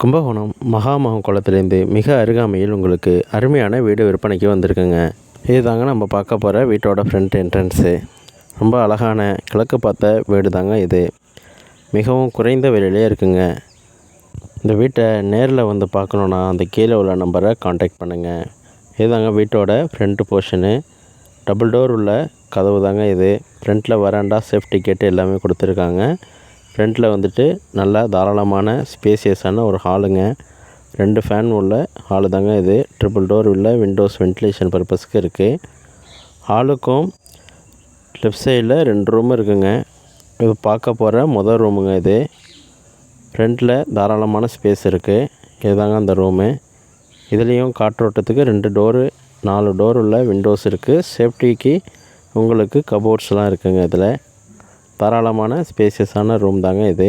கும்பகோணம் மகாமகம் குளத்துலேருந்து மிக அருகாமையில் உங்களுக்கு அருமையான வீடு விற்பனைக்கு வந்திருக்குங்க. இதுதாங்க நம்ம பார்க்க போகிற வீட்டோட ஃப்ரண்ட் என்ட்ரன்ஸு. ரொம்ப அழகான கிழக்கு பார்த்த வீடு தாங்க இது. மிகவும் குறைந்த விலையிலே இருக்குங்க. இந்த வீட்டை நேரில் வந்து பார்க்கணுன்னா அந்த கீழே உள்ள நம்பரை காண்டாக்ட் பண்ணுங்கள். இதுதாங்க வீட்டோட ஃப்ரண்ட் போர்ஷனு. டபுள் டோர் உள்ள கதவு தாங்க இது. ஃப்ரண்ட்டில் வராண்டா சேஃப்டி கேட்டு எல்லாமே கொடுத்துருக்காங்க. ஃப்ரண்ட்டில் வந்துட்டு நல்லா தாராளமான ஸ்பேசியஸான ஒரு ஹாலுங்க. 2 ஃபேன் உள்ள ஹாலு தாங்க இது. ட்ரிபிள் டோர் உள்ள விண்டோஸ் வென்டிலேஷன் பர்பஸ்க்கு இருக்குது. ஹாலுக்கும் லெஃப்ட் சைடில் 2 ரூம் இருக்குங்க. இது பார்க்க போகிற மொதல் ரூமுங்க இது. ஃப்ரண்ட்டில் தாராளமான ஸ்பேஸ் இருக்குது. இதுதாங்க அந்த ரூமு. இதுலேயும் காற்றோட்டத்துக்கு 2 டோரு 4 டோர் உள்ள விண்டோஸ் இருக்குது. சேஃப்டிக்கு உங்களுக்கு கபோர்ட்ஸ்லாம் இருக்குங்க. இதில் தாராளமான ஸ்பேசியஸான ரூம் தாங்க இது.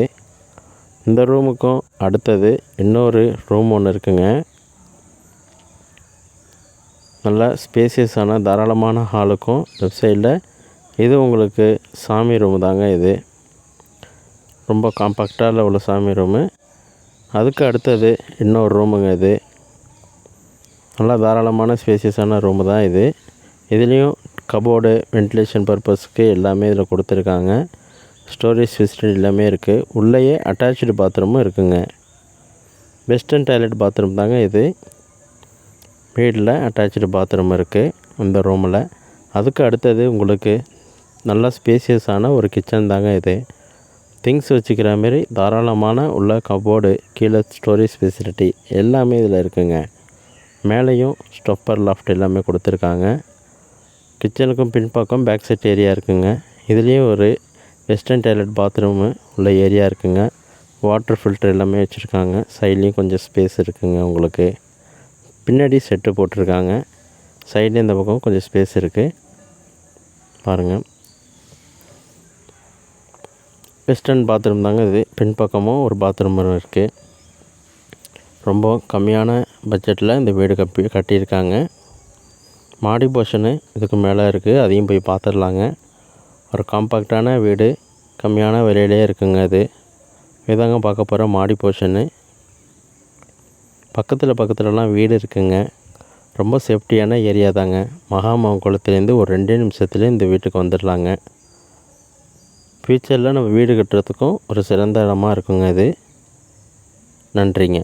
இந்த ரூமுக்கும் அடுத்தது இன்னொரு ரூம் ஒன்று இருக்குங்க. நல்லா ஸ்பேசியஸான தாராளமான ஹாலுக்கும் லெஃப்ட் சைடில் இது உங்களுக்கு சாமி ரூமு தாங்க இது. ரொம்ப காம்பாக்டாக உள்ள சாமி ரூமு. அதுக்கு அடுத்தது இன்னொரு ரூமுங்க இது. நல்லா தாராளமான ஸ்பேசியஸான ரூமு தான் இது. இதுலேயும் கபோர்டு வென்டிலேஷன் பர்பஸ்க்கு எல்லாமே இதில் கொடுத்துருக்காங்க. ஸ்டோரேஜ் ஃபெசிலிட்டி எல்லாமே இருக்குது. உள்ளேயே அட்டாச்சு பாத்ரூமும் இருக்குங்க. வெஸ்டர்ன் டாய்லெட் பாத்ரூம் தாங்க இது. வீட்டில் அட்டாச்சு பாத்ரூம் இருக்குது இந்த ரூமில். அதுக்கு அடுத்தது உங்களுக்கு நல்லா ஸ்பேசியஸான ஒரு கிச்சன் தாங்க இது. திங்ஸ் வச்சுக்கிற மாரி தாராளமான உள்ள கபோர்டு, கீழே ஸ்டோரேஜ் ஃபெசிலிட்டி எல்லாமே இதில் இருக்குங்க. மேலேயும் ஸ்டொப்பர் லாஃப்ட் எல்லாமே கொடுத்துருக்காங்க. கிச்சனுக்கும் பின்பக்கம் பேக் சைட் ஏரியா இருக்குங்க. இதுலேயும் ஒரு வெஸ்டர்ன் டாய்லெட் பாத்ரூமு உள்ள ஏரியா இருக்குங்க. வாட்டர் ஃபில்டர் எல்லாமே வச்சுருக்காங்க. சைட்லேயும் கொஞ்சம் ஸ்பேஸ் இருக்குங்க உங்களுக்கு. பின்னாடி செட்டு போட்டிருக்காங்க. சைட்லேயும் இந்த பக்கம் கொஞ்சம் ஸ்பேஸ் இருக்குது பாருங்கள். வெஸ்டர்ன் பாத்ரூம் தாங்க இது. பின்பக்கமும் ஒரு பாத்ரூம் இருக்குது. ரொம்ப கம்மியான பட்ஜெட்டில் இந்த வீடு கட்டியிருக்காங்க. மாடி போர்ஷனு இதுக்கு மேலே இருக்குது. அதையும் போய் பார்த்துடலாங்க. ஒரு காம்பாக்டான வீடு, கம்மியான விலையிலே இருக்குங்க இது. இதாங்க பார்க்க போகிற மாடி போர்ஷனு. பக்கத்துலலாம் வீடு இருக்குங்க. ரொம்ப சேஃப்டியான ஏரியா தாங்க. மகாமகம் குளத்துலேருந்து ஒரு 2 நிமிஷத்துலேயே இந்த வீட்டுக்கு வந்துடலாங்க. ஃப்யூச்சரில் நம்ம வீடு கட்டுறதுக்கும் ஒரு சிறந்த இடமா இருக்குங்க இது. நன்றிங்க.